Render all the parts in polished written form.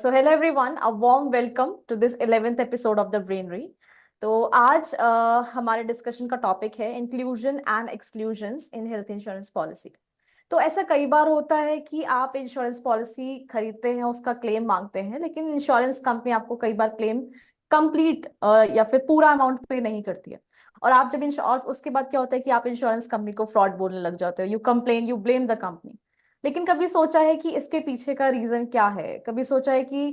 So hello everyone, a warm welcome to this 11th episode of the Brainry. तो आज हमारे discussion का topic है inclusion and exclusions in health insurance policy. तो ऐसा कई बार होता है कि आप इंश्योरेंस पॉलिसी खरीदते हैं, उसका क्लेम मांगते हैं, लेकिन इंश्योरेंस कंपनी आपको कई बार क्लेम कंप्लीट या फिर पूरा अमाउंट पे नहीं करती है। और आप जब और उसके बाद क्या होता है कि आप इंश्योरेंस कंपनी को फ्रॉड बोलने लग जाते हो, you complain, you blame the company. लेकिन कभी सोचा है कि इसके पीछे का रीजन क्या है? कभी सोचा है कि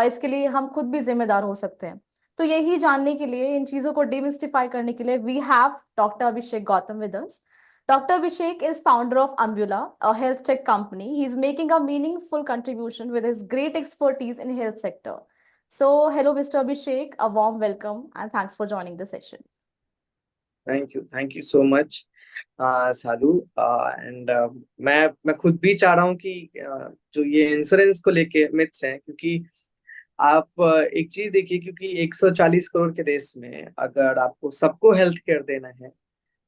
इसके लिए हम खुद भी जिम्मेदार हो सकते हैं? तो यही जानने के लिए, इन चीजों को डिमिस्टिफाई करने के लिए, we have doctor Abhishek Gautam with us. Dr. Abhishek is founder of Ambula, a health tech company. He is making a meaningful contribution with his great expertise in health sector. So, hello, Mr. Abhishek, a warm welcome and thanks for joining the session. Thank you so much Sadhu. And मैं खुद भी चाह रहा हूँ कि जो ये insurance को लेके मिथ्स हैं, क्योंकि आप एक चीज देखिए, क्योंकि 140 करोड़ के देश में अगर आपको सबको हेल्थ केयर देना है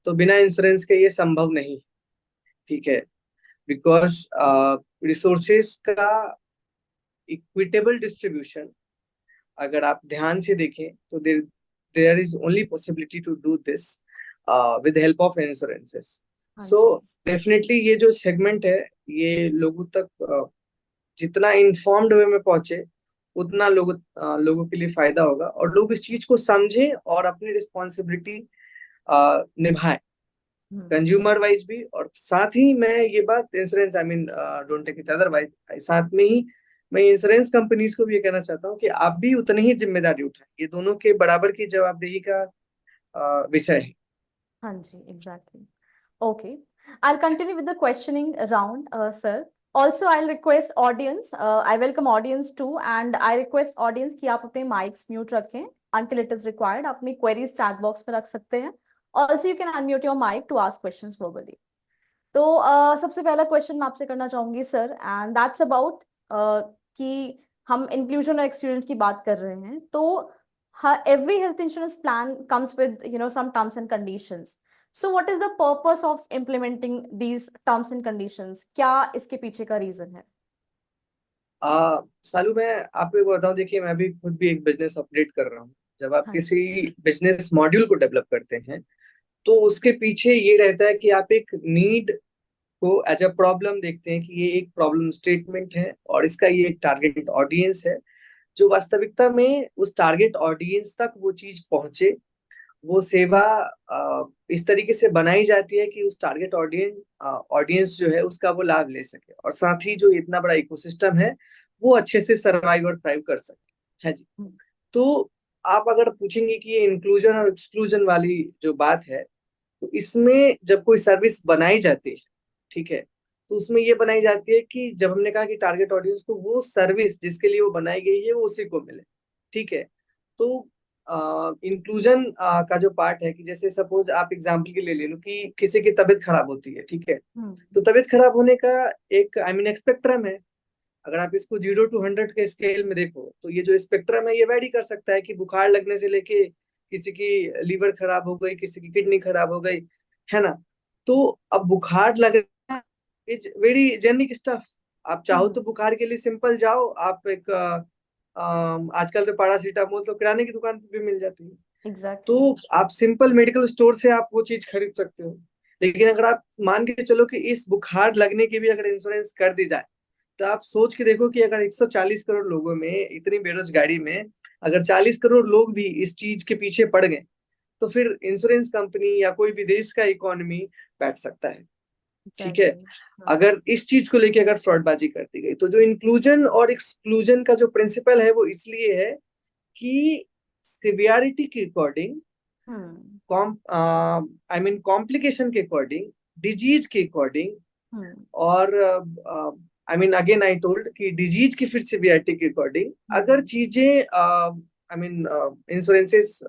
तो बिना इंश्योरेंस के ये संभव नहीं। ठीक है, बिकॉज रिसोर्सेज का इक्विटेबल डिस्ट्रीब्यूशन अगर आप ध्यान से देखें तो there there is only possibility to do this with help of insurances. हाँ सो जी। डेफिनेटली ये जो सेगमेंट है ये लोगों तक जितना इन्फॉर्म्ड वे में पहुंचे उतना लोगों के लिए फायदा होगा, और लोग इस चीज को समझें और अपनी रिस्पॉन्सिबिलिटी निभाएं, कंज्यूमर वाइज भी। और साथ ही मैं ये बात insurance, I mean don't take it otherwise, साथ में ही मैं इंश्योरेंस कंपनीज को भी ये कहना चाहता हूँ कि आप भी उतनी ही जिम्मेदारी उठाएं। ये दोनों के बराबर की जवाबदेही का विषय है। हाँ जी, exactly. Okay. I'll continue with the questioning round, sir. Also, I'll request audience, I welcome audience too, and I request audience कि आप अपने mics mute रखें until it is required. आप अपनी queries chat box में रख सकते हैं. Also, you can unmute your mic to ask questions verbally. तो सबसे पहला क्वेश्चन मैं आपसे करना चाहूंगी सर, एंड दैट्स अबाउट कि हम इंक्लूजन और एक्सक्लूजन की बात कर रहे हैं, तो every health insurance plan comes with some terms and conditions. So what is the purpose of implementing these terms and conditions? क्या इसके पीछे का रीजन है? सालू, मैं आपको एक बताऊं, देखिए मैं भी खुद भी एक बिजनेस ऑपरेट कर रहा हूँ। जब आप हाँ किसी बिजनेस मॉड्यूल को डेवलप करते हैं तो उसके पीछे ये रहता है कि आप एक नीड को एज अ प्रॉब्लम देखते हैं कि ये एक प्रॉब्लम स्टेटमेंट है और इसका ये एक टारगेट ऑडियंस है, जो वास्तविकता में उस टारगेट ऑडियंस तक वो चीज पहुंचे, वो सेवा इस तरीके से बनाई जाती है कि उस टारगेट ऑडियंस जो है उसका वो लाभ ले सके, और साथ ही जो इतना बड़ा इकोसिस्टम है वो अच्छे से सर्वाइव और थ्राइव कर सके। है जी। तो आप अगर पूछेंगे कि ये इंक्लूजन और एक्सक्लूजन वाली जो बात है, तो इसमें जब कोई सर्विस बनाई जाती है, ठीक है, तो उसमें ये बनाई जाती है कि जब हमने कहा कि टारगेट ऑडियंस को वो सर्विस जिसके लिए वो बनाई गई है वो उसी को मिले। ठीक है, तो इंक्लूजन का जो पार्ट है कि जैसे सपोज आप एग्जांपल के लिए ले लो कि किसी की तबीयत खराब होती है, ठीक है, तो तबीयत खराब होने का एक, आई मीन, एक स्पेक्ट्रम है। अगर आप इसको 0 to 100 के स्केल में देखो तो ये जो स्पेक्ट्रम है ये वैरी कर सकता है कि बुखार लगने से लेके किसी की लीवर खराब हो गई, किसी की किडनी खराब हो गई, है ना। तो अब बुखार लगना इज वेरी जेनिक स्टफ। आप चाहो तो बुखार के लिए सिंपल जाओ, आप एक आजकल तो पैरासीटामोल तो किराने की दुकान पे भी मिल जाती है। एग्जैक्टली. तो आप सिंपल मेडिकल स्टोर से आप वो चीज खरीद सकते हो। लेकिन अगर आप मान के चलो कि इस बुखार लगने की भी अगर इंश्योरेंस कर दी जाए, तो आप सोच के देखो कि अगर 140 करोड़ लोगों में, इतनी बेरोजगारी में, अगर 40 करोड़ लोग भी इस चीज के पीछे पड़ गए तो फिर इंश्योरेंस कंपनी या कोई भी देश का इकोनॉमी बैठ सकता है। ठीक है, एग्जैक्टली. अगर इस चीज को लेके अगर फ्रॉडबाजी कर दी गई, तो जो इंक्लूजन और एक्सक्लूजन का जो प्रिंसिपल है वो इसलिए है कि सिवियरिटी के according, hmm. I mean complication के अकॉर्डिंग, डिजीज के अकॉर्डिंग, हम्म. और I mean again I told कि डिजीज की फिर सिवियरिटी के अकॉर्डिंग अगर चीजें, आई मीन इंश्योरेंसेस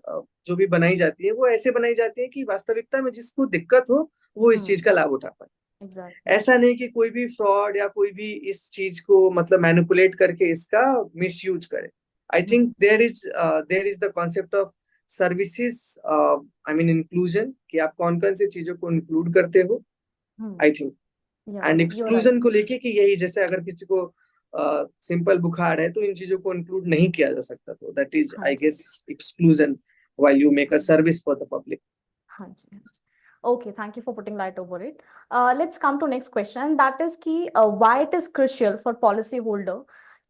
जो भी बनाई जाती है वो ऐसे बनाई जाती है कि वास्तविकता में जिसको दिक्कत हो वो इस चीज का लाभ उठा पाए। एग्जैक्टली. ऐसा नहीं कि कोई भी फ्रॉड या कोई भी इस चीज को मतलब मैनिपुलेट करके इसका मिसयूज करे। I think there is the concept of services, I mean inclusion, कि आप कौन कौन सी चीजों को इंक्लूड करते हो। I think yeah and you are right. Exclusion को लेके कि यही, जैसे अगर किसी को सिंपल बुखार है तो इन चीजों को इंक्लूड नहीं किया जा सकता, तो दैट इज हाँ आई जी। Guess exclusion while you make a हाँ जी। Service for the public. हाँ जी। हाँ जी। Okay, thank you for putting light over it. Let's come to next question. That is कि why it is crucial for policy holder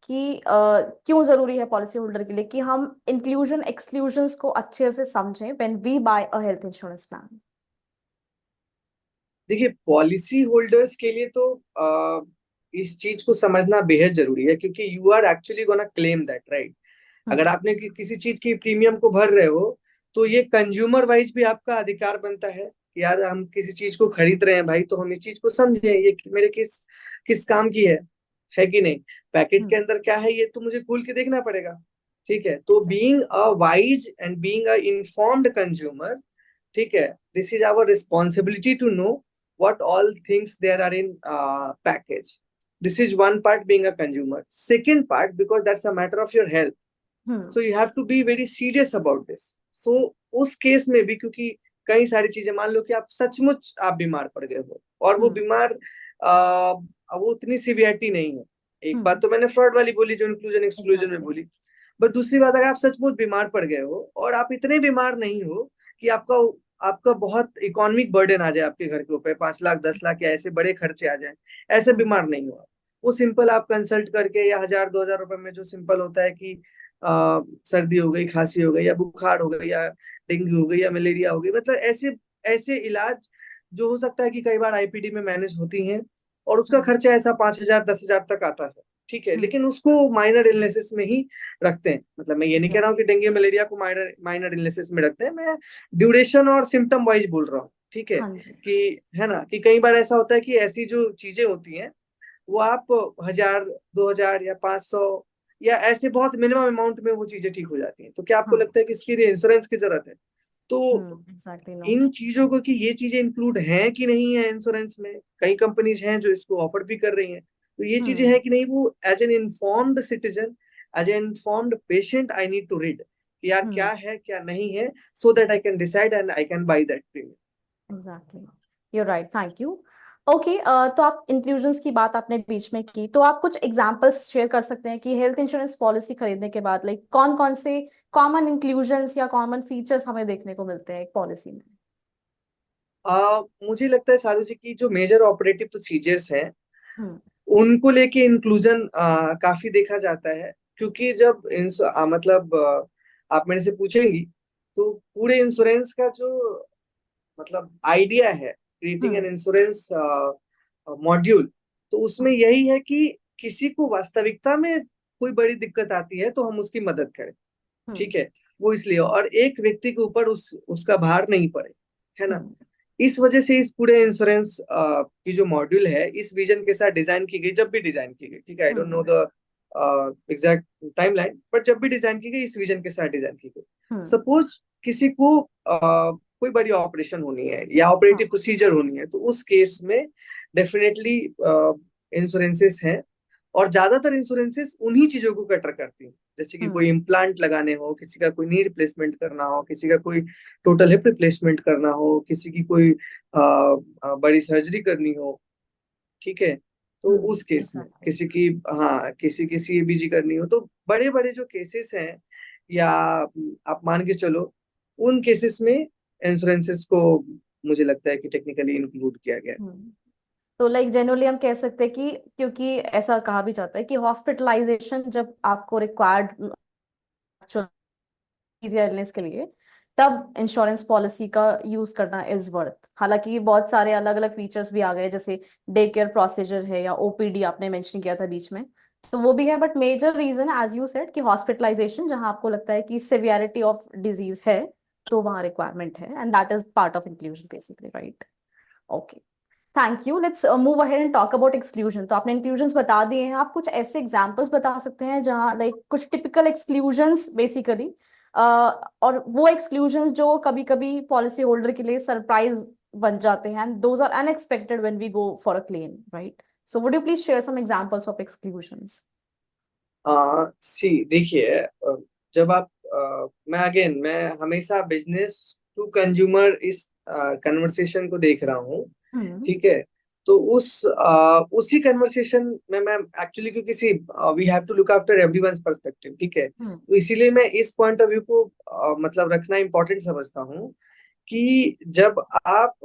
कि क्यों जरूरी है पॉलिसी होल्डर के लिए कि हम इंक्लूजन एक्सक्लूजन्स को अच्छे से समझें when we buy a health insurance plan. देखिए, पॉलिसी होल्डर्स के लिए तो इस चीज को समझना बेहद जरूरी है, क्योंकि you are actually gonna claim that, right? अगर हम्म। आपने किसी चीज की प्रीमियम को भर रहे हो, तो ये कंज्यूमर वाइज भी आपका अधिकार बनता है कि यार हम किसी चीज को खरीद रहे हैं भाई, तो हम इस चीज को समझें ये मेरे किस किस काम की है कि नहीं। पैकेट के हम्म। अंदर क्या है ये तो मुझे खोल के देखना पड़ेगा। ठीक है, तो Exactly. Being a wise and being a informed consumer, ठीक है, this is our responsibility to know what all things there are in package. This is one part, being a consumer. Second part, because that's a matter of your health, hmm. so you have to be very serious about this. So उस case में भी, क्योंकि कई सारी चीजें, मान लो कि आप सचमुच आप बीमार पड़ गए हो और वो हम्म। बीमार वो उतनी सीवियरिटी नहीं है। एक बात हम्म। तो मैंने फ्रॉड वाली बोली, जो इंक्लूजन एक्सक्लूजन में एग्जैक्टली। बोली। बट दूसरी बात, अगर आप सचमुच बीमार पड़ गए हो और आप इतने बीमार नहीं हो कि आपका आपका बहुत इकोनॉमिक बर्डन आ जाए आपके घर के ऊपर, 5 लाख 10 लाख या ऐसे बड़े खर्चे आ जाए, ऐसे हम्म। बीमार नहीं हो आप। वो सिंपल आप कंसल्ट करके, या 1000 2000 रुपए में जो सिंपल होता है कि सर्दी हो गई, खांसी हो गई, या बुखार हो गई, या डेंगू हो गई, या मलेरिया हो गई, मतलब ऐसे ऐसे इलाज जो हो सकता है कि कई बार आईपीडी में मैनेज होती हैं, और उसका हम्म। खर्चा ऐसा 5000 10 हजार तक आता है। ठीक है, हम्म। लेकिन उसको माइनर इलनेसेस में ही रखते हैं। मतलब मैं ये नहीं कह रहा हूँ एग्जैक्टली। कि डेंगू मलेरिया को माइनर माइनर इलनेसेस में रखते हैं, मैं ड्यूरेशन और सिम्टम वाइज बोल रहा हूँ। ठीक है, हाँ जी। कि है ना, कि कई बार ऐसा होता है कि ऐसी जो चीजें होती हैं वो आप 1000 2000 या 500 या ऐसे बहुत मिनिमम अमाउंट में वो चीजें ठीक हो जाती हैं। तो क्या आपको हाँ। लगता है कि इसके लिए इंश्योरेंस की जरूरत है? तो एग्जैक्टली नो। इन चीजों को, कि ये चीजें इंक्लूड हैं कि नहीं है इंश्योरेंस में, कई कंपनीज हैं जो इसको ऑफर भी कर रही हैं, तो ये चीजें हम्म। हैं कि नहीं, वो as an informed citizen, as an informed patient, I need to read कि यार क्या हम्म। है क्या नहीं है, so that I can decide and I can buy that premium. Exactly. You right, thank you. Okay, तो आप इंक्लूजन्स की बात आपने बीच में की, तो आप कुछ एग्जांपल्स शेयर कर सकते हैं कि हेल्थ इंश्योरेंस पॉलिसी खरीदने के बाद लाइक कौन कौन से कॉमन इंक्लूजन्स या कॉमन फीचर्स हमें देखने को मिलते हैं एक पॉलिसी में। मुझे लगता है सारू जी की जो मेजर ऑपरेटिव प्रोसीजर्स हैं हम्म। उनको लेके इंक्लूजन काफी देखा जाता है, क्योंकि जब मतलब आप मेरे से पूछेंगी तो पूरे इंश्योरेंस का जो मतलब आइडिया है, creating an hmm. Insurance module, तो उसमें हम्म। यही है कि किसी को वास्तविकता में कोई बड़ी दिक्कत आती है तो हम उसकी मदद करें। हम्म। ठीक है, वो इसलिए, और एक व्यक्ति के ऊपर उसका भार नहीं पड़े, है ना। हम्म। इस वजह से इस पूरे इंश्योरेंस की जो मॉड्यूल है इस विजन के साथ डिजाइन की गई, जब भी डिजाइन की गई, ठीक है, I don't know hmm. The exact timeline, but जब भी डिजाइन की गई इस विजन के साथ डिजाइन की गई। हम्म। सपोज किसी को कोई बड़ी ऑपरेशन होनी है या ऑपरेटिव हाँ। प्रोसीजर होनी है, तो उस केस में डेफिनेटली इंश्योरेंसेस हैं, और ज्यादातर इंश्योरेंसेस उन्हीं चीजों को कटर करती हैं, जैसे कि कोई हम्म। इम्प्लांट लगाने हो, किसी का कोई नी रिप्लेसमेंट करना हो, किसी का कोई टोटल हिप रिप्लेसमेंट करना हो, किसी की कोई बड़ी सर्जरी करनी हो। ठीक है, तो उस केस में एग्जैक्टली। किसी की, हाँ, किसी की सीएबीजी करनी हो, तो बड़े बड़े जो केसेस हैं, या आप मान के चलो उन केसेस में इंश्योरेंसेस को मुझे लगता है कि टेक्निकली इंक्लूड किया गया है। तो लाइक जनरली हम कह सकते हैं कि क्योंकि ऐसा कहा भी जाता है कि हॉस्पिटलाइजेशन जब आपको रिक्वायर्ड या इलनेस के लिए, तब इंश्योरेंस पॉलिसी का यूज करना इज वर्थ। हालांकि बहुत सारे अलग अलग फीचर्स भी आ गए, जैसे डे केयर प्रोसीजर है या ओपीडी आपने मेंशन किया था बीच में, तो वो भी है। But major reason as you said कि हॉस्पिटलाइजेशन, जहां आपको लगता है कि सिवियरिटी ऑफ डिजीज है, तो वहां रिक्वायरमेंट है, and that is part of inclusion basically, right? Okay, thank you. Let's move ahead and talk about exclusion. तो आपने इंक्लूजन्स बता दिए हैं, आप कुछ ऐसे एग्जांपल्स बता सकते हैं जहां लाइक कुछ टिपिकल एक्सक्लूजन्स बेसिकली, और वो एक्सक्लूजन्स जो कभी कभी पॉलिसी होल्डर के लिए सरप्राइज बन जाते हैं, and those are unexpected when we go for a claim, right? So would you please share some examples of exclusions? See देखिए, जब आप मैं हमेशा बिजनेस टू कंज्यूमर इस कन्वर्सेशन को देख रहा हूँ। हम्म। ठीक है, तो उसी कन्वर्सेशन में मैं एक्चुअली, क्योंकि see we have to look after everyone's perspective, ठीक है, हम्म। तो इसीलिए मैं इस पॉइंट ऑफ व्यू को मतलब रखना इम्पोर्टेंट समझता हूँ कि जब आप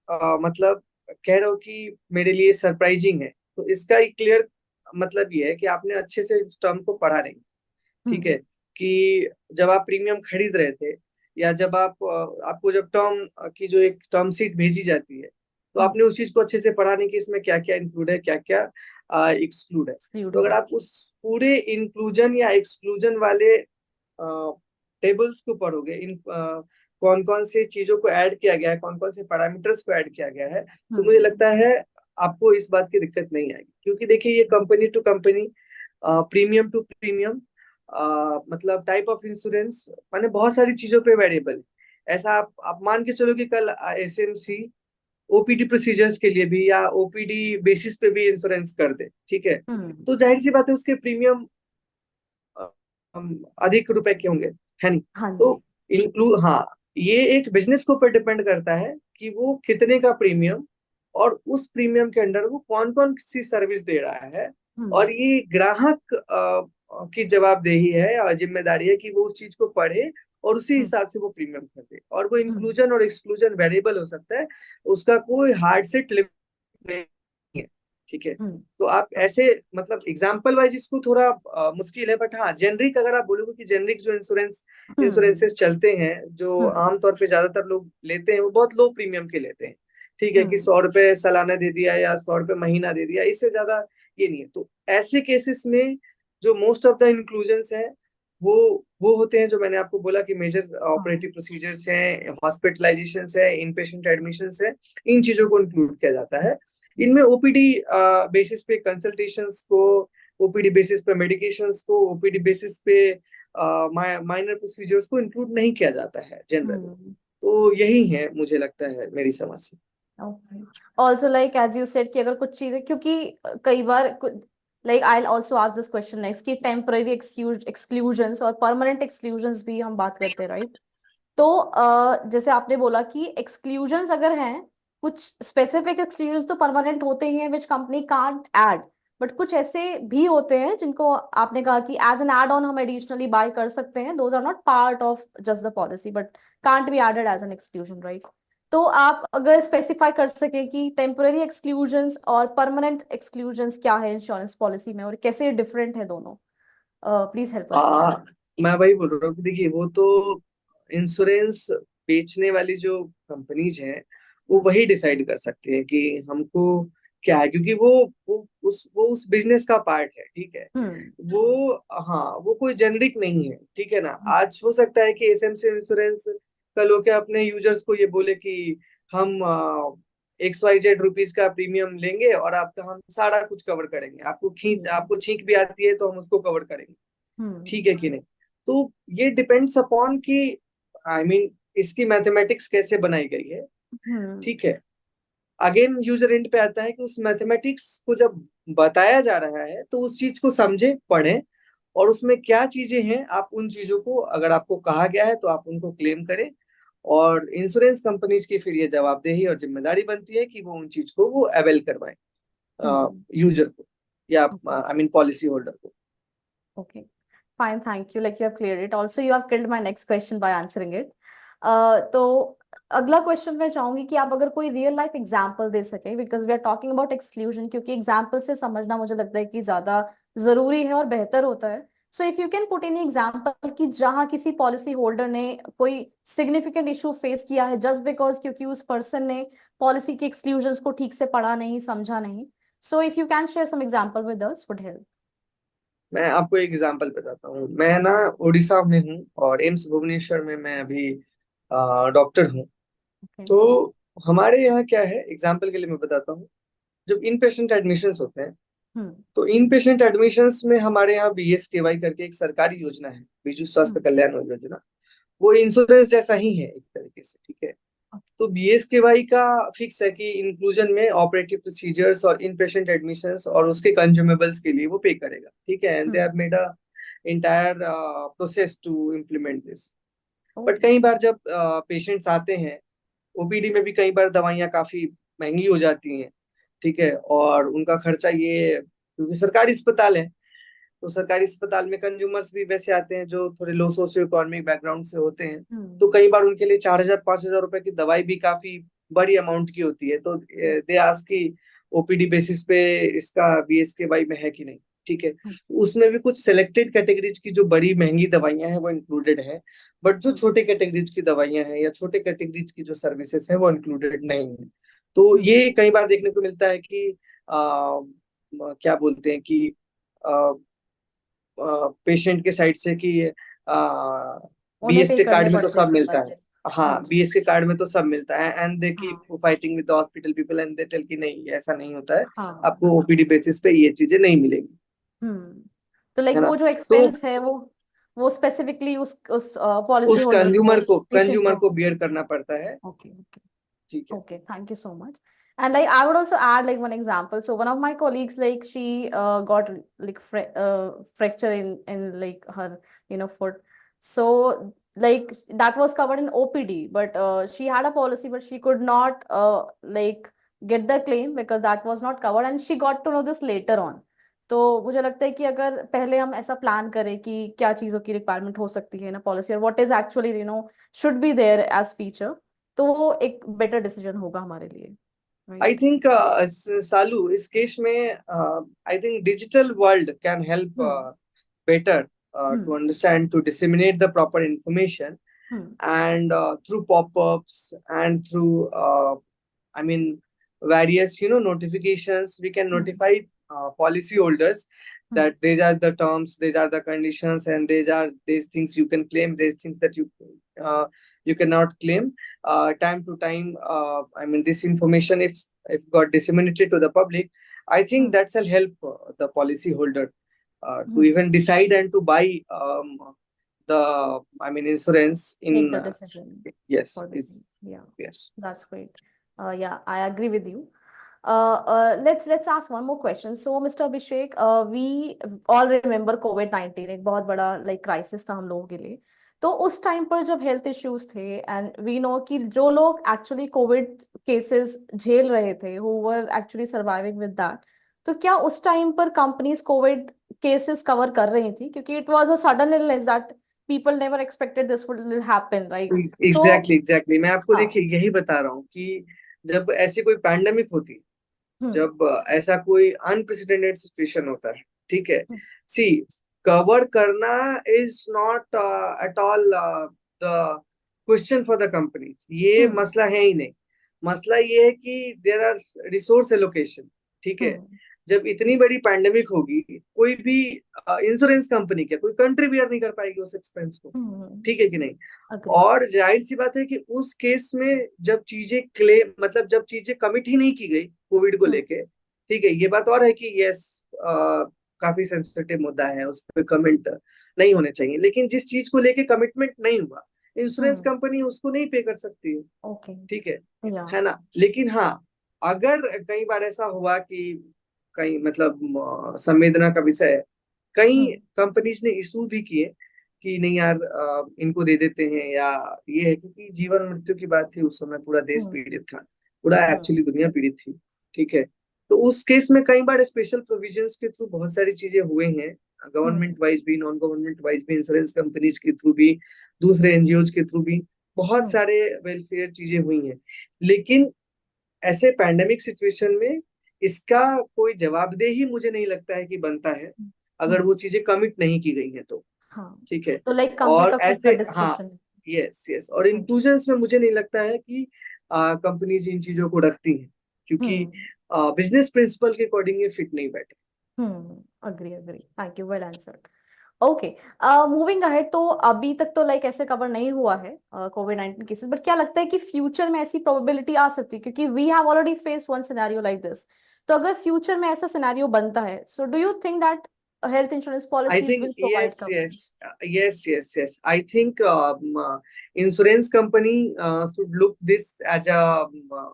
मतलब कह रहे हो कि मेरे लिए सरप्राइजिंग है, तो इसका एक क्लियर मतलब ये है कि आपने अच्छे से उस टर्म को पढ़ा नहीं, ठीक है, हम्म। कि जब आप प्रीमियम खरीद रहे थे, या जब आपको जब टर्म की जो एक टर्म शीट भेजी जाती है, तो हम्म। आपने उस चीज को अच्छे से पढ़ा नहीं कि इसमें क्या क्या इंक्लूड है, क्या क्या एक्सक्लूड है। एक्सक्लूड तो अगर है। आप उस पूरे इंक्लूजन या एक्सक्लूजन वाले टेबल्स को पढ़ोगे, इन कौन कौन से चीजों को ऐड किया गया है, कौन कौन से पैरामीटर्स को ऐड किया गया है, तो मुझे हम्म। लगता है आपको इस बात की दिक्कत नहीं आएगी। क्योंकि देखिए, ये company to company, premium to premium, मतलब टाइप ऑफ इंश्योरेंस, माने बहुत सारी चीजों पे वेरिएबल है। ऐसा आप मान के चलो कि कल एसएमसी ओपीडी प्रोसीजर्स के लिए भी या ओपीडी बेसिस पे भी इंश्योरेंस कर दे, ठीक है, हम्म। तो जाहिर सी बात है उसके प्रीमियम अधिक रुपए के होंगे, है नहीं। हाँ तो जी। इंक्लूड, हाँ, ये एक बिजनेस के ऊपर डिपेंड करता है कि वो कितने का प्रीमियम, और उस प्रीमियम के अंडर वो कौन कौन सी सर्विस दे रहा है। और हम्म। ये ग्राहक की जवाबदेही है और जिम्मेदारी है कि वो उस चीज को पढ़े और उसी हम्म। हिसाब से वो प्रीमियम कर दे। और वो हम्म। इंक्लूजन और एक्सक्लूजन वेरिएबल हो सकता है, उसका कोई हार्ड सेट लिमिट नहीं है, ठीक है। हम्म। तो आप ऐसे मतलब एग्जाम्पल वाइज इसको थोड़ा मुश्किल है, बट हाँ, जेनरिक अगर आप बोलोगे कि जेनरिक जो हम्म। इंश्योरेंसेस चलते हैं, जो हम्म। आमतौर पे ज्यादातर लोग लेते हैं, वो बहुत लो प्रीमियम के लेते हैं, ठीक है, कि हम्म। 100 रुपए सालाना दे दिया या 100 रुपए महीना दे दिया, इससे ज्यादा ये नहीं है। तो ऐसे केसेस में जो मोस्ट ऑफ द इंक्लूजन्स है, वो वो होते हैं जो मैंने आपको बोला कि मेजर हाँ। ऑपरेटिव प्रोसीजर्स हैं, हॉस्पिटलाइजेशन है, इन पेशेंट एडमिशन है, इन चीजों को इंक्लूड किया जाता है। इनमें ओपीडी बेसिस पे कंसल्टेशंस को, ओपीडी बेसिस पे मेडिकेशंस को, ओपीडी बेसिस पे माइनर प्रोसीजर्स को इंक्लूड नहीं किया जाता है जनरली। हम्म। तो यही है, मुझे लगता है, मेरी समझ से। Okay. Also like as you said कि अगर कुछ चीजें, क्योंकि कई बार like I also ask this question next कि टेम्पररी एक्सक्लूजन्स और परमानेंट एक्सक्लूजन्स भी हम बात करते हैं, राइट? तो जैसे आपने बोला कि एक्सक्लूजन्स अगर हैं, कुछ स्पेसिफिक एक्सक्लूजन्स तो परमानेंट होते ही हैं which company can't add, but कुछ ऐसे भी होते हैं जिनको आपने कहा कि एज एन एड ऑन हम एडिशनली बाय कर सकते हैं, those are not part of just the policy but can't be added as an exclusion, right? तो आप अगर स्पेसिफाई कर सके कि टेम्पररी एक्सक्लूजन्स और परमानेंट एक्सक्लूजन्स क्या है इंश्योरेंस पॉलिसी में और कैसे डिफरेंट है दोनों, प्लीज हेल्प अस विद आ, मैं वही बोल रहा हूँ कि देखिए, वो तो इंश्योरेंस बेचने वाली जो कंपनीज हैं, वो दैट। वही डिसाइड कर सकती हैं कि हमको क्या है, क्योंकि वो उस बिजनेस का पार्ट है, ठीक है। हम्म। वो, हाँ, वो कोई जेनरिक नहीं है, ठीक है ना। हम्म। आज हो सकता है कि एसएमसी इंश्योरेंस कल होके अपने यूजर्स को ये बोले कि हम XYZ रुपीज का प्रीमियम लेंगे और आपका हम सारा कुछ कवर करेंगे, हम्म। आपको छींक भी आती है तो हम उसको कवर करेंगे, हम्म। ठीक है कि नहीं। तो ये डिपेंड्स अपॉन कि आई मीन इसकी मैथमेटिक्स कैसे बनाई गई है, हम्म। ठीक है। अगेन यूजर एंड पे आता है कि उस मैथमेटिक्स को जब बताया जा रहा है तो उस चीज को समझे, पढ़ें, और उसमें क्या चीजें हैं, आप उन चीजों को, अगर आपको कहा गया है तो आप उनको क्लेम करें। और इंश्योरेंस कंपनीज की फिर ये जवाबदेही और जिम्मेदारी बनती है कि वो उन चीज को वो अवेल करवाएं हम्म। यूजर को, या okay. I mean policy holder को। Okay, fine, thank you, like you have cleared it, also you have killed my next question by answering it. तो अगला क्वेश्चन मैं चाहूंगी कि आप अगर कोई रियल लाइफ एग्जांपल दे सके, because we are talking about exclusion, क्योंकि एग्जांपल से समझना मुझे लगता है कि ज्यादा जरूरी है और बेहतर होता है। सो if you can put in example कि जहां किसी पॉलिसी होल्डर ने कोई सिग्निफिकेंट इशू फेस किया है जस्ट बिकॉज क्योंकि उस पर्सन ने पॉलिसी के एक्सक्लूजन्स को ठीक से पढ़ा नहीं, समझा नहीं। So if you can share some example with us would help. मैं आपको एक एग्जांपल बताता हूँ। मैं ना उड़ीसा में हूँ, और एम्स भुवनेश्वर में मैं अभी डॉक्टर हूँ। ओके। तो हमारे यहाँ क्या है, एग्जांपल के लिए मैं बताता हूँ। जब इन पेशेंट एडमिशन्स होते हैं, हम्म। तो इन पेशेंट एडमिशन्स में हमारे यहाँ BSKY करके एक सरकारी योजना है, बिजू स्वास्थ्य हम्म। कल्याण योजना। वो इंश्योरेंस जैसा ही है एक तरीके से, ठीक है। तो BSKY का फिक्स है कि इंक्लूजन में ऑपरेटिव प्रोसीजर्स और इन पेशेंट एडमिशंस और उसके कंज्यूमेबल्स के लिए वो पे करेगा, ठीक है। And they hmm. Have made a entire process to implement this. Oh. But कई बार जब पेशेंट्स आते हैं, ओपीडी में भी कई बार दवाइयाँ काफी महंगी हो जाती हैं, ठीक है, और उनका खर्चा ये, क्योंकि सरकारी अस्पताल है, तो सरकारी अस्पताल में कंज्यूमर्स भी वैसे आते हैं जो थोड़े लो सोशियो इकोनॉमिक बैकग्राउंड से होते हैं, तो हम्म। कई बार उनके लिए 4,000 5,000 रुपए की दवाई भी काफी बड़ी अमाउंट की होती है, तो दे आस्क की ओपीडी बेसिस पे इसका बीएसकेवाई में है कि नहीं। ठीक है, हम्म। उसमें भी कुछ सिलेक्टेड कैटेगरीज की जो बड़ी महंगी दवाइयां हैं वो इंक्लूडेड है, बट जो हम्म। छोटे कैटेगरीज की दवाइयां हैं या छोटे कैटेगरीज की जो सर्विसेज है वो इंक्लूडेड नहीं है। तो हम्म। ये कई बार देखने को मिलता है कि क्या बोलते हैं कि पेशेंट के साइड से कि उन्हें पे बीएसके करने कार्ड में तो पड़ते हैं सब मिलता नंबर। है। हाँ हाँ, जी। बीएसके कार्ड में तो सब मिलता है, एंड दे कीप हाँ। Fighting with the hospital people and they tell कि नहीं, ये ऐसा नहीं होता है, हाँ। आपको ओपीडी बेसिस पे ये चीजें नहीं मिलेंगी। हम्म। तो है लाइक ना। वो जो तो एक्सपेंस है वो स्पेसिफिकली उस पॉलिसी उस होल्डर को, कंज्यूमर को पेशेंट को। बियर करना पड़ता है। Okay okay. ठीक है। Okay, thank you so much. And like I would also add like one example. So one of my colleagues, like she got like fracture in like her foot. So like that was covered in OPD, but she had a policy, but she could not like get the claim because that was not covered, and she got to know this later on. तो मुझे लगता है कि अगर पहले हम ऐसा plan करें कि क्या चीज़ों की रिक्वायरमेंट हो सकती है ना पॉलिसी, और what is actually should be there as feature, तो वो एक बेटर डिसीजन होगा हमारे लिए, आई राइट। थिंक सालू, इस केस में I think digital world can help hmm. better to hmm. understand, to disseminate the proper information, hmm. and through pop-ups and through I mean various notifications, we can hmm. notify policy holders hmm. that these are the terms, these are the conditions, and these things you can claim, these things that uh, you cannot claim. Time to time, I mean this information, if got disseminated to the public, I think hmm. that will help the policy holder to hmm. even decide and to buy the I mean insurance Make in the decision yes, for the if same. Yeah, yes. that's great. Yeah, I agree with you. Let's ask one more question. So, Mr. Abhishek, we all remember COVID-19 एक बहुत बड़ा like crisis था हम लोगों के लिए. तो उस टाइम पर जब हेल्थ इश्यूज थे, एंड वी नो कि जो लोग एक्चुअली कोविड केसेस झेल रहे थे, who were actually surviving with that, तो क्या उस टाइम पर कंपनीज कोविड केसेस कवर कर रही थी, क्योंकि it was a sudden illness that people never expected this would happen, right? तो एग्जैक्टली मैं आपको हाँ। देखिए यही बता रहा हूँ कि जब ऐसी कोई पैंडेमिक होती है, हम्म। जब ऐसा कोई अनप्रेसिडेंटेड सिचुएशन होता है, ठीक है, हम्म। सी, कवर करना is not at all the question for the company, ये हम्म। मसला है ही नहीं। मसला ये है कि देर आर रिसोर्स एलोकेशन। ठीक है, हम्म। जब इतनी बड़ी पैंडेमिक होगी, कोई भी इंश्योरेंस कंपनी क्या कोई कंट्री बियर नहीं कर पाएगी उस एक्सपेंस को। ठीक है कि नहीं। अग्री। और जाहिर सी बात है कि उस केस में जब चीजें क्लेम मतलब जब चीजें कमिट ही नहीं की गई कोविड को हम्म। लेके, ठीक है, ये बात और है कि यस काफी सेंसिटिव मुद्दा है, उस पर कमेंट नहीं होने चाहिए, लेकिन जिस चीज को लेके कमिटमेंट नहीं हुआ, इंश्योरेंस हम्म। कंपनी उसको नहीं पे कर सकती है। ओके। ठीक या। है ना। लेकिन हाँ, अगर कई बार ऐसा हुआ कि कहीं मतलब संवेदना का विषय है, कई हम्म। कंपनीज ने इशू भी किए कि नहीं यार इनको दे देते हैं, या ये है क्योंकि जीवन मृत्यु की बात थी, उस समय पूरा देश हम्म। पीड़ित था, पूरा हम्म। एक्चुअली दुनिया पीड़ित थी। ठीक है, तो उस केस में कई बार स्पेशल प्रोविजंस के थ्रू बहुत सारी चीजें हुए हैं, हम्म। गवर्नमेंट वाइज भी, नॉन गवर्नमेंट वाइज भी, इंश्योरेंस कंपनीज के थ्रू भी, दूसरे एनजीओज के थ्रू भी बहुत हम्म। सारे वेलफेयर चीजें हुई हैं। लेकिन ऐसे पैंडेमिक सिचुएशन में इसका कोई जवाबदेही मुझे नहीं लगता है कि बनता है, अगर हम्म। वो चीजें कमिट नहीं की गई हैं तो। हाँ, ठीक है। तो लाइक कंपनी और का खुद का ऐसे हाँ, डिस्क्रिप्शन। यस यस, और हाँ जी। इंक्लूजन्स में मुझे नहीं लगता है कि कंपनीज इन चीजों को रखती हैं, क्योंकि हम्म। बिजनेस प्रिंसिपल के अकॉर्डिंग ये फिट नहीं बैठे। Agree agree, thank you, well answered. Okay, moving ahead, तो अभी तक तो लाइक ऐसे कवर नहीं हुआ है कोविड 19 केसेस, बट क्या लगता है कि फ्यूचर में ऐसी प्रोबेबिलिटी आ सकती है, क्योंकि we have already face one scenario like this, तो अगर फ्यूचर में ऐसा सिनेरियो बनता है, so do you think that health insurance I policies think will provide yes, cover? yes, yes. I think insurance company should look this as a,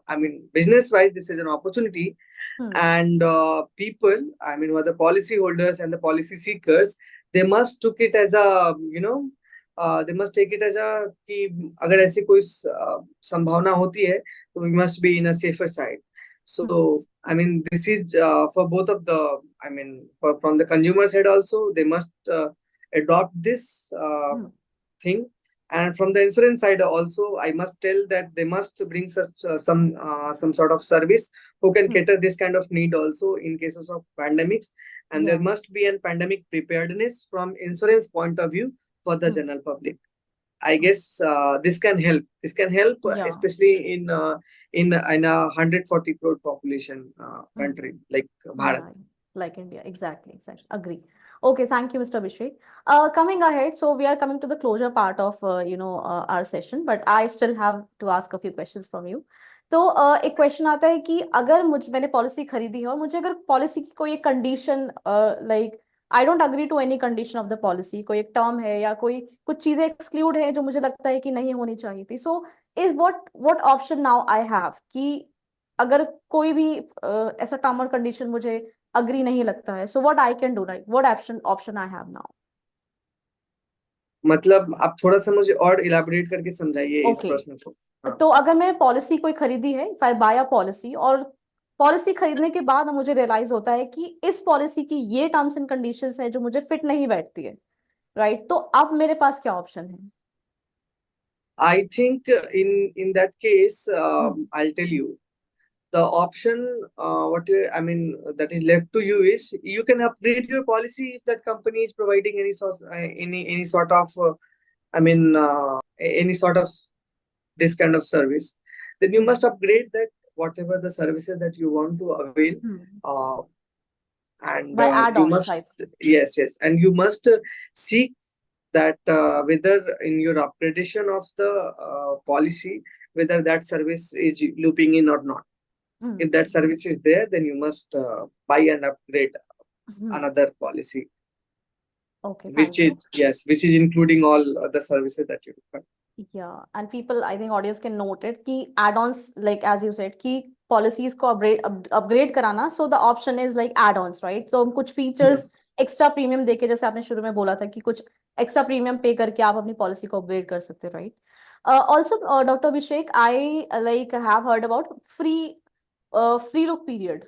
I mean, business-wise, this is an opportunity, hmm. and people, I mean, who are the policy holders and the policy seekers, they must took it as a, they must take it as a कि अगर ऐसी कोई संभावना होती है, तो we must be in a safer side. So I mean this is for both of the, I mean from the consumer side also they must adopt this thing, and from the insurance side also I must tell that they must bring such some sort of service who can cater this kind of need also in cases of pandemics, and there Yeah. must be an pandemic preparedness from insurance point of view for the general public. I guess this can help. This can help, Yeah. especially in a 140 crore population country like Bharat. Yeah, like India. Exactly, exactly. Agree. Okay, thank you, Mr. Abhishek. Coming ahead, so we are coming to the closure part of our session, but I still have to ask a few questions from you. तो एक question आता है कि अगर मैंने policy खरीदी है और मुझे अगर पॉलिसी की कोई एक condition like I don't agree to any condition of the policy, कोई एक टर्म है या कोई कुछ चीजें एक्सक्लूड है जो मुझे लगता है कि नहीं होनी चाहिए थी, so is what option now I have कि अगर कोई भी ऐसा टर्म और कंडीशन मुझे अग्री नहीं लगता है, so what I can do, like what option option I have now? मतलब आप थोड़ा सा मुझे और इलाबोरेट करके समझाइए इस ओके, प्रश्न को। हाँ। तो अगर मैं पॉलिसी कोई खरीदी है, if I buy a policy, और पॉलिसी खरीदने के बाद मुझे रियलाइज होता है कि इस पॉलिसी की ये टर्म्स एंड कंडीशंस है जो मुझे फिट नहीं बैठती है, राइट? तो अब मेरे पास क्या ऑप्शन है? I think in that case, hmm. I'll tell you the option. I mean that is left to you is you can upgrade your policy if that company is providing any sort of I mean any sort of this kind of service. Then you must upgrade that whatever the services that you want to avail. Uh, and bye add you ऑन्स, must, yes, and you must seek that whether in your upgradation of the policy whether that service is looping in or not. If that service is there, then you must buy and upgrade another policy okay, which thank is, you. yes, which is including all the services that you require. Yeah, and people, I think audience can note it कि add-ons, like as you said कि policies को upgrade कराना, so the option is like add-ons, right? तो हम कुछ features Yes. extra premium देके, जैसे आपने शुरू में बोला था कि कुछ extra premium pay करके आप अपनी policy को upgrade कर सकते, right? Also, Dr. Abhishek, I like have heard about free look period.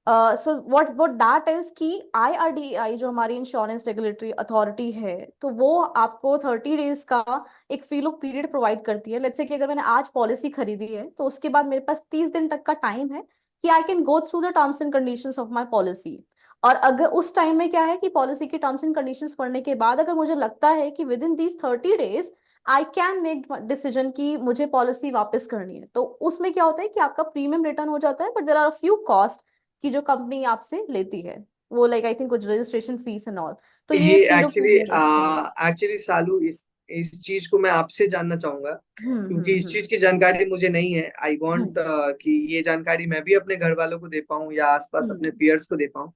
So what that is कि IRDAI जो हमारी इंश्योरेंस रेगुलेटरी अथॉरिटी है, तो वो आपको 30 डेज का एक फ्री लुक पीरियड प्रोवाइड करती है. लेट्स से कि अगर मैंने आज पॉलिसी खरीदी है तो उसके बाद मेरे पास 30 दिन तक का टाइम है कि I can go through the terms and conditions of my policy. और अगर उस टाइम में क्या है कि पॉलिसी की टर्म्स एंड कंडीशंस पढ़ने के बाद अगर मुझे लगता है कि with in these 30 days I can make decision कि मुझे पॉलिसी वापस करनी है, तो उसमें क्या होता है कि आपका प्रीमियम रिटर्न हो जाता है, but there are few cost की जो कंपनी आपसे लेती है, वो लाइक आई थिंक कुछ रजिस्ट्रेशन फीस एंड ऑल. तो ये ये फ्री लुक एक्चुअली पीरियड एक है. एक्चुअली सालू इस चीज को मैं आपसे जानना चाहूंगा क्योंकि इस हम्म. चीज की जानकारी मुझे नहीं है. आई वांट हम्म. कि ये जानकारी मैं भी अपने घर वालों को दे पाऊं या आसपास अपने हम्म. पीयर्स को दे पाऊं.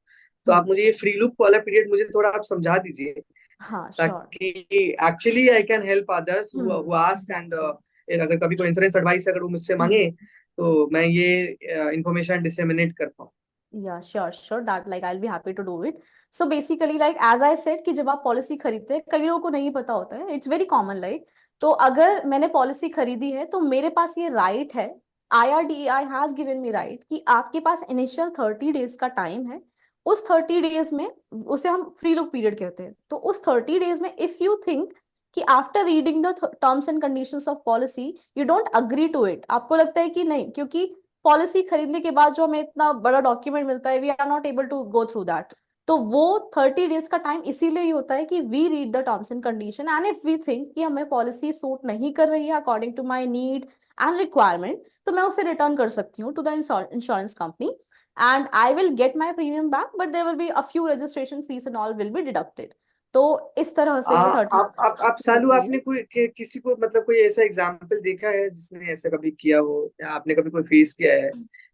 तो आप मुझे ये फ्री लुक वाला पीरियड मुझे थोड़ा आप समझा दीजिए हाँ, श्योर. ताकि actually I can help others who ask, and अगर कभी कोई इंश्योरेंस एडवाइस अगर वो मुझसे मांगे तो मैं ये इंफॉर्मेशन डिसेमिनेट कर पाऊँ. Yeah, sure, that like I'll be happy to do it. So basically like as I said कि जब आप पॉलिसी खरीदते हैं, कई लोगों को नहीं पता होता है, इट्स वेरी कॉमन लाइक. तो अगर मैंने पॉलिसी खरीदी है तो मेरे पास ये राइट है, IRDAI has given me right कि आपके पास इनिशियल 30 डेज का टाइम है. उस 30 डेज में, उसे हम फ्री लुक पीरियड कहते हैं, तो उस 30 डेज में इफ यू थिंक कि after reading the terms and conditions of policy you don't agree to it, आपको लगता है कि नहीं, क्योंकि पॉलिसी खरीदने के बाद जो हमें इतना बड़ा डॉक्यूमेंट मिलता है, we are not able to go through that. तो वो 30 डेज का टाइम इसीलिए ही होता है कि we read the terms and condition, and if we think कि हमें पॉलिसी सूट नहीं कर रही है according to my need and requirement, तो मैं उसे रिटर्न कर सकती हूँ to the insurance company, and I will get my premium back, but there will be a few registration fees and all will be deducted. तो इस तरह से है 30 आप फ्री लुक सालू पीरियड. आपने किसी को मतलब कोई ऐसा एग्जाम्पल देखा है जिसने ऐसा कभी किया हो या आपने कभी कोई फेस किया है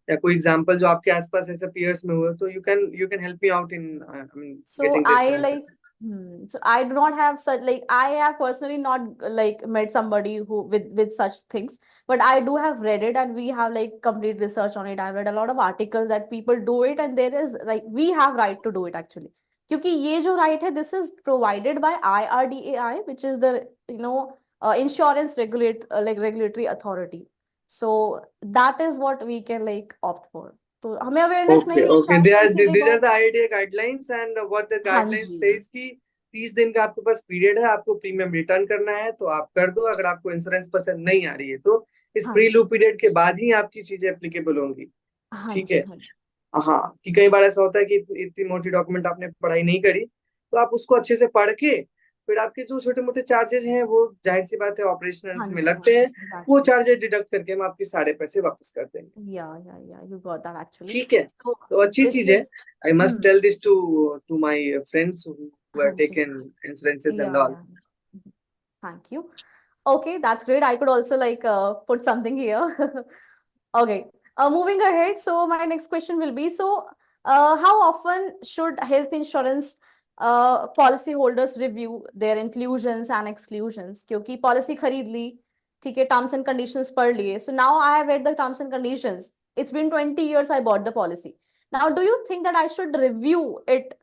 या कोई एग्जाम्पल जो आपके आसपास ऐसे पीयर्स में हुआ तो you can help me out in I mean So getting this I like, answer. so I do not have such, like I have personally not like met somebody who with such things, but I do have read it, and we have like complete research on it. I've read a lot of articles that people do it, and there is like we have right to do it actually. क्योंकि ये जो right है, this is provided by IRDAI, which is the insurance regulatory authority. So that is what we can like opt for. तो हमें awareness okay नहीं है, okay, शायद they are ये चीजें दीज आर बहुत। The idea guidelines and what the हाँ guidelines जी। Says कि 30 दिन का आपके पास पीरियड है, आपको प्रीमियम रिटर्न करना है तो आप कर दो। अगर आपको इंश्योरेंस पसंद नहीं आ रही है तो इस हाँ प्री जी। लूप पीरियड के बाद ही आपकी चीजें एप्लीकेबल होंगी। हाँ ठीक जी। है। हाँ जी। हाँ, कि कई बार ऐसा होता है कि इतनी मोटी डॉक्यूमेंट आपने पढ़ाई नहीं करी, तो आप उसको अच्छे से पढ़ के फिर आपके जो छोटे मोटे चार्जेस हैं वो जाहिर सी बात है ऑपरेशन हाँ में जी। हाँ लगते जी। हैं, वो एग्जैक्टली। चार्जेस डिडक्ट करके हम आपके सारे पैसे वापस कर देंगे। या यू गॉट दैट एक्चुअली। ठीक है, सो तो अच्छी दिस चीज है। Is. I must hmm. Tell this to my friends who are हाँ जी। Taken insurances and all. Yeah thank you. Okay, that's great. I could also like put something here. Okay, moving ahead. So my next question will be, so how often should health insurance policy holders review their inclusions and exclusions? क्योंकि policy खरीद ली, ठीक है, terms and conditions पढ़ लिए. So now I have read the terms and conditions. It's been 20 years I bought the policy. Now, do you think that I should review it,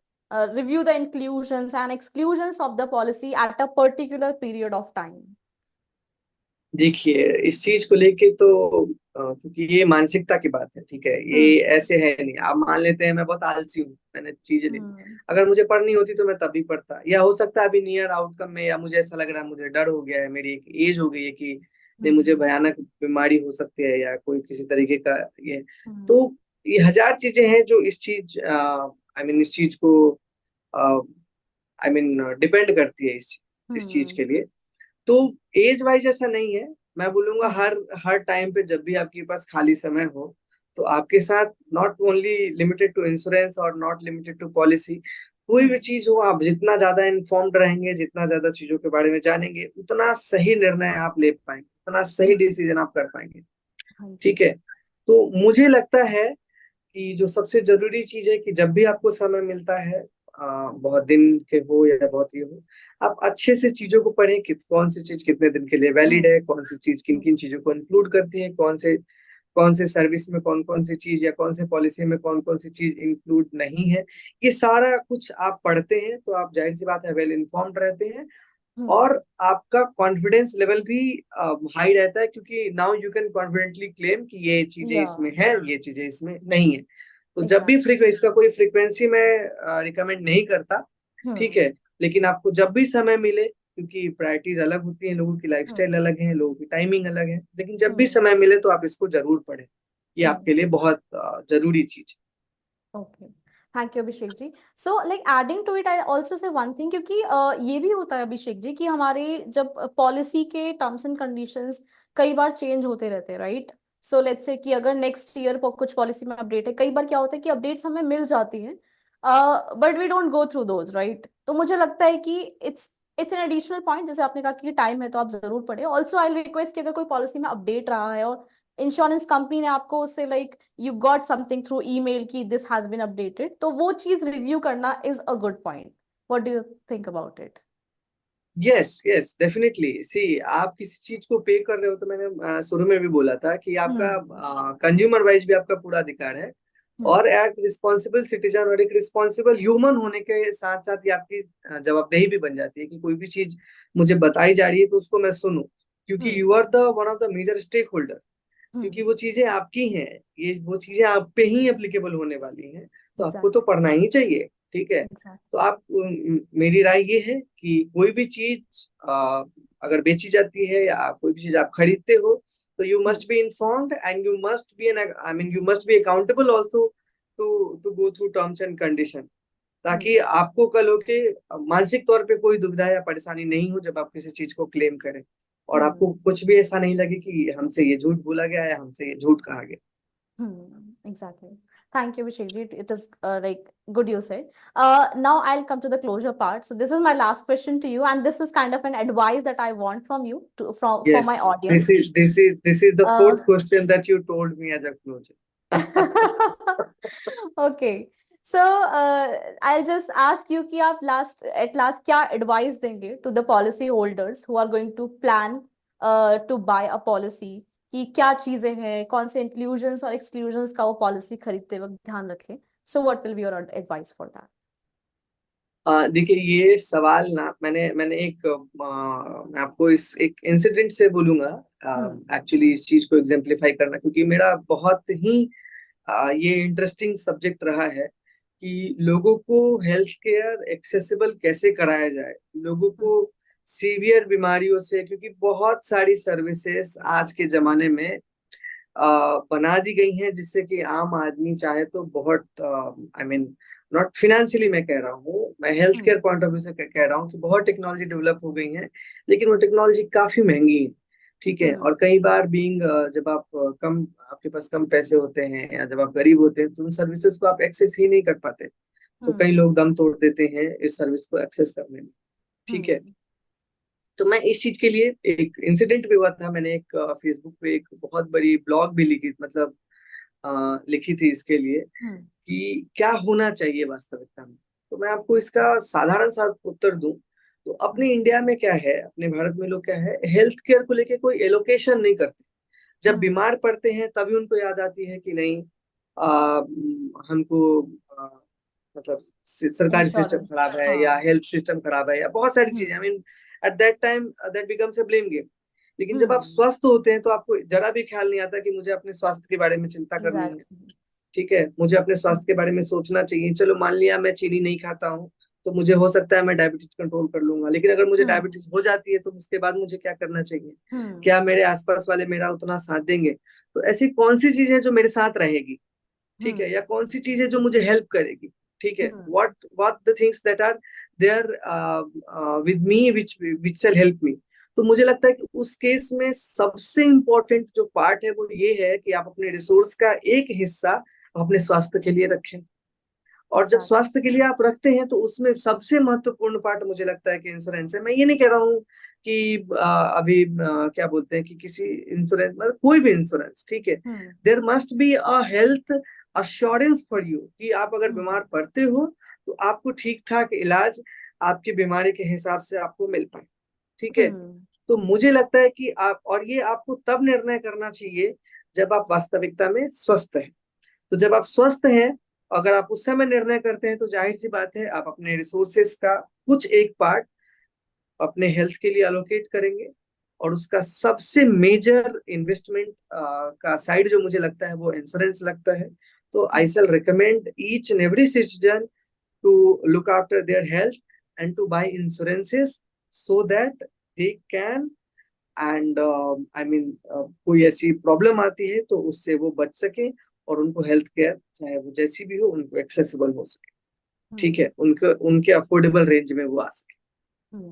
review the inclusions and exclusions of the policy at a particular period of time? देखिए, इस चीज को लेके तो क्योंकि ये मानसिकता की बात है, ठीक है, ये हम्म। ऐसे है नहीं। आप मान लेते हैं मैं बहुत आलसी हूँ, मैंने चीजें ले ली। हम्म। अगर मुझे पढ़नी होती तो मैं तभी पढ़ता, या हो सकता है अभी नियर आउटकम में, या मुझे ऐसा लग रहा है, मुझे डर हो गया है, मेरी एक एज हो गई है कि नहीं मुझे हम्म। भयानक बीमारी हो सकती है या कोई किसी तरीके का ये। हम्म। तो ये हजार चीजें हैं जो इस चीज आई मीन इस चीज को आई मीन डिपेंड करती है इस चीज हम्म। के लिए। तो एज वाइज ऐसा नहीं है। मैं बोलूंगा हम्म। हर हर टाइम पे जब भी आपके पास खाली समय हो, तो आपके साथ not only limited to insurance और नॉट लिमिटेड टू पॉलिसी, कोई भी हम्म। चीज हो, आप जितना ज्यादा इन्फॉर्म्ड रहेंगे, जितना ज्यादा चीजों के बारे में जानेंगे, उतना सही निर्णय आप ले पाएंगे, उतना सही हम्म। डिसीजन आप कर पाएंगे। हाँ जी। ठीक है। तो मुझे लगता है कि जो सबसे जरूरी चीज है कि जब भी आपको समय मिलता है, बहुत दिन के हो या बहुत ये हो, आप अच्छे से चीजों को पढ़ें कि कौन सी चीज कितने दिन के लिए वैलिड हम्म। है, कौन सी चीज किन किन चीजों को इंक्लूड करती है, कौन से सर्विस में कौन कौन सी चीज या कौन से पॉलिसी में कौन कौन सी चीज इंक्लूड नहीं है। ये सारा कुछ आप पढ़ते हैं तो आप जाहिर सी बात है वेल इन्फॉर्म्ड रहते हैं, हम्म। और आपका कॉन्फिडेंस लेवल भी हाई रहता है, क्योंकि now you can confidently claim कि ये चीजें या इसमें है, ये चीजें इसमें नहीं है। तो जब भी एग्जैक्टली। इसका कोई फ्रीक्वेंसी मैं रिकमेंड नहीं करता, ठीक हम्म। है, लेकिन आपको जब भी समय मिले, क्योंकि प्रायोरिटीज अलग होती हैं, लोगों की लाइफस्टाइल हम्म। अलग है, लोगों की टाइमिंग अलग है, लेकिन जब भी हम्म। समय मिले तो आप इसको जरूर पढ़ें। ये हम्म। आपके लिए बहुत जरूरी चीज okay, thank you Abhishek ji. So like adding to it I also say one thing, क्योंकि ये भी होता है अभिषेक जी कि हमारे जब पॉलिसी के टर्म्स एंड कंडीशंस कई बार चेंज होते रहते हैं, राइट? सो लेट्स से कि अगर नेक्स्ट ईयर कुछ पॉलिसी में अपडेट है, कई बार क्या होता है कि अपडेट्स हमें मिल जाती हैं, but we don't go through those, right? तो मुझे लगता है कि इट्स एन एडिशनल पॉइंट, जैसे आपने कहा कि टाइम है तो आप जरूर पढ़े। ऑल्सो आई रिक्वेस्ट कि अगर कोई पॉलिसी में अपडेट रहा है और इंश्योरेंस कंपनी ने आपको उससे like you got something through email कि दिस हैज बीन अपडेटेड, तो वो चीज रिव्यू करना is a good point. What do you think about it? Yes yes definitely. See, आप किसी चीज को पे कर रहे हो, तो मैंने शुरू में भी बोला था कि आपका हम्म। कंज्यूमर वाइज भी आपका पूरा अधिकार है, हम्म। और एक रिस्पॉन्सिबल सिटीजन और एक रिस्पॉन्सिबल ह्यूमन होने के साथ साथ ये आपकी जवाबदेही भी बन जाती है कि कोई भी चीज मुझे बताई जा रही है तो उसको मैं सुनूं, क्योंकि hmm. You are the one of the major stakeholder. Hmm. क्योंकि वो चीजें आपकी हैं, ये वो चीजें आप पे ही एप्लीकेबल होने वाली हैं, तो आपको तो एग्जैक्टली। पढ़ना ही चाहिए। ठीक है। तो एग्जैक्टली। आप मेरी राय ये है कि कोई भी चीज अगर बेची जाती है या कोई भी चीज आप खरीदते हो, तो you hmm. Must be informed and you must be an I mean you must be accountable also to to go through terms and condition, ताकि हम्म। आपको कल होके मानसिक तौर पे कोई दुविधा या परेशानी नहीं हो जब आप किसी चीज को क्लेम करें, और आपको हम्म। कुछ भी ऐसा नहीं लगे कि हमसे ये झूठ बोला गया या हमसे ये झूठ कहा गया। Exactly. Thank you, Abhishek. It is like good you said. Now I'll come to the closure part. So this is my last question to you, and this is kind of an advice that I want from you to from for Yes, my audience. this is the Uh, fourth question that you told me as a closure. Okay. So I'll just ask you कि आप at last क्या advice देंगे to the policy holders who are going to plan to buy a policy, कि क्या चीजें हैं, कौन से inclusions और exclusions का वो policy खरीदते वक्त ध्यान रखें. So what will be your advice for that? देखिए ये सवाल ना मैंने एक मैं आपको इस एक इंसिडेंट से बोलूंगा एक्चुअली इस चीज को एग्जेम्पलीफाई करना, क्योंकि मेरा बहुत ही ये इंटरेस्टिंग सब्जेक्ट रहा है कि लोगों को हेल्थ केयर एक्सेसिबल कैसे कराया जाए, लोगों को सीवियर बीमारियों से, क्योंकि बहुत सारी सर्विसेज आज के जमाने में बना दी गई हैं जिससे कि आम आदमी चाहे तो बहुत आई मीन नॉट फिनेंशियली मैं कह रहा हूँ, मैं health care point of view से कह रहा हूँ कि बहुत टेक्नोलॉजी डेवलप हो गई है, लेकिन वो टेक्नोलॉजी काफी महंगी है। ठीक है, और कई बार बीइंग जब आप कम आपके पास कम पैसे होते हैं या जब आप गरीब होते हैं तो उन सर्विसेज को आप एक्सेस ही नहीं कर पाते, तो कई लोग दम तोड़ देते हैं इस सर्विस को एक्सेस करने में। ठीक है, तो मैं इस चीज के लिए एक इंसिडेंट भी हुआ था, मैंने एक फेसबुक पे एक बहुत बड़ी ब्लॉग भी लिखी, मतलब लिखी थी इसके लिए कि क्या होना चाहिए वास्तविकता में। तो मैं आपको इसका साधारण सा उत्तर दूं तो अपने इंडिया में क्या है, अपने भारत में लोग क्या है, हेल्थ केयर को लेके कोई एलोकेशन नहीं करते। जब बीमार पड़ते हैं तभी उनको याद आती है कि नहीं हमको आ, मतलब सरकारी सिस्टम इंश्योरेंस, खराब है या हाँ। हेल्थ सिस्टम खराब है या बहुत सारी चीजें, I mean at that time that becomes a blame game. लेकिन जब आप स्वस्थ होते हैं तो आपको जरा भी ख्याल नहीं आता कि मुझे अपने स्वास्थ्य के बारे में चिंता करनी है। एग्जैक्टली। ठीक है, मुझे अपने स्वास्थ्य के बारे में सोचना चाहिए। चलो मान लिया मैं चीनी नहीं खाता हूँ तो मुझे हो सकता है मैं डायबिटीज कंट्रोल कर लूंगा, लेकिन अगर मुझे डायबिटीज हो जाती है तो उसके बाद मुझे क्या करना चाहिए, क्या मेरे आसपास वाले मेरा उतना साथ देंगे, तो ऐसी कौन सी चीज है जो मेरे साथ रहेगी, ठीक है, या कौन सी चीज है जो मुझे हेल्प करेगी। ठीक है, what the things that are there with me which will help me. तो मुझे लगता है कि उस केस में सबसे इंपॉर्टेंट जो पार्ट है वो ये है कि आप अपने रिसोर्स का एक हिस्सा अपने स्वास्थ्य के लिए रखें, और जब स्वास्थ्य के लिए आप रखते हैं तो उसमें सबसे महत्वपूर्ण पार्ट मुझे लगता है कि इंश्योरेंस है। मैं ये नहीं कह रहा हूँ कि अभी क्या बोलते हैं कि किसी इंश्योरेंस मतलब कोई भी इंश्योरेंस, ठीक है, there must be a health assurance for you कि आप अगर बीमार पड़ते हो तो आपको ठीक ठाक इलाज आपकी बीमारी के हिसाब से आपको मिल पाए। ठीक है, तो मुझे लगता है कि आप, और ये आपको तब निर्णय करना चाहिए जब आप वास्तविकता में स्वस्थ हैं। तो जब आप स्वस्थ हैं, अगर आप उस समय निर्णय करते हैं तो जाहिर सी बात है आप अपने रिसोर्सेस का कुछ एक पार्ट अपने हेल्थ के लिए अलोकेट करेंगे, और उसका सबसे मेजर इन्वेस्टमेंट का साइड जो मुझे लगता है वो इंश्योरेंस लगता है। तो I shall recommend each and every citizen to look after their health and to buy insurances so that they can and I mean कोई ऐसी प्रॉब्लम आती है तो उससे वो बच सके और उनको हेल्थ केयर चाहे वो जैसी भी हो उनको एक्सेसिबल हो सके। ठीक है, उनके उनके अफोर्डेबल रेंज में वो आ सके।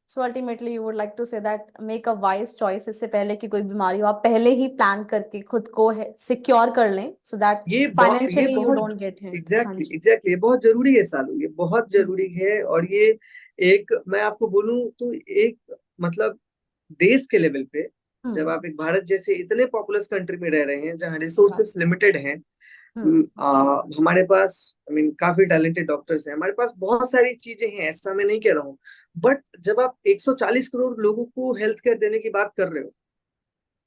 So ultimately you would like to say that make a wise choice, इससे पहले कि कोई बीमारी हो आप पहले ही प्लान करके खुद को सिक्योर कर लें सो दैट ये फाइनेंशियली यू बहुत डोंट गेट हिट। हाँ एग्जैक्टली जी। एग्जैक्टली ये बहुत जरूरी है सालू, ये बहुत जरूरी है। और ये एक मैं आपको बोलूं तो एक मतलब देश के लेवल पे जब आप एक भारत जैसे इतने पॉपुलस कंट्री में रह रहे हैं जहाँ रिसोर्सेस लिमिटेड हैं, हमारे पास आई मीन काफी टैलेंटेड डॉक्टर्स हैं, हमारे पास बहुत सारी चीजें हैं, ऐसा मैं नहीं कह रहा हूँ, बट जब आप 140 करोड़ लोगों को हेल्थ केयर देने की बात कर रहे हो,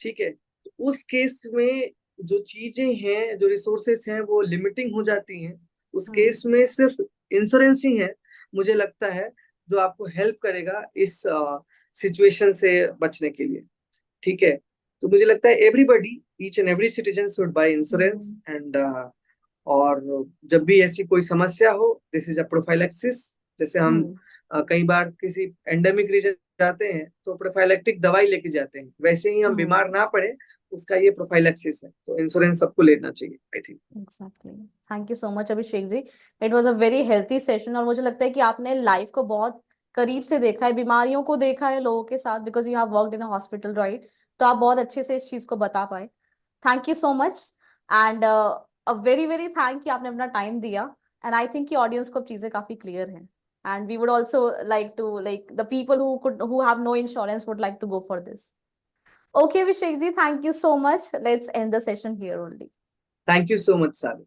ठीक है, तो उस केस में जो चीजें हैं जो रिसोर्सेस हैं वो लिमिटिंग हो जाती हैं। उस केस में सिर्फ इंश्योरेंस ही है मुझे लगता है जो आपको हेल्प करेगा इस सिचुएशन से बचने के लिए। ठीक है, तो मुझे लगता है everybody each and every citizen should by insurance and और जब भी ऐसी कोई समस्या हो, दिस इज अ प्रोफाइलैक्सिस। जैसे हम कई बार किसी एंडेमिक रीजन जाते हैं तो प्रोफाइलैक्टिक दवाई लेके जाते हैं, वैसे ही हम बीमार ना पड़े उसका ये प्रोफाइलैक्सिस है, तो इंश्योरेंस सबको लेना चाहिए I think. Exactly. Thank you so much Abhishek ji. It was a very healthy session और मुझे लगता है कि आपने लाइफ को बहुत करीब से देखा है, बीमारियों को देखा है लोगों के साथ, because you have worked in a hospital, right? तो आप बहुत अच्छे से इस चीज को बता पाए। Thank you so much and a very very thank कि आपने अपना टाइम दिया। एंड आई थिंक कि ऑडियंस को अब चीजें काफी क्लियर हैं and we would also like to like the people who have no insurance would like to go for this. Okay, Abhishek ji, thank you so much. Let's end the session here only. Thank you so much सारू।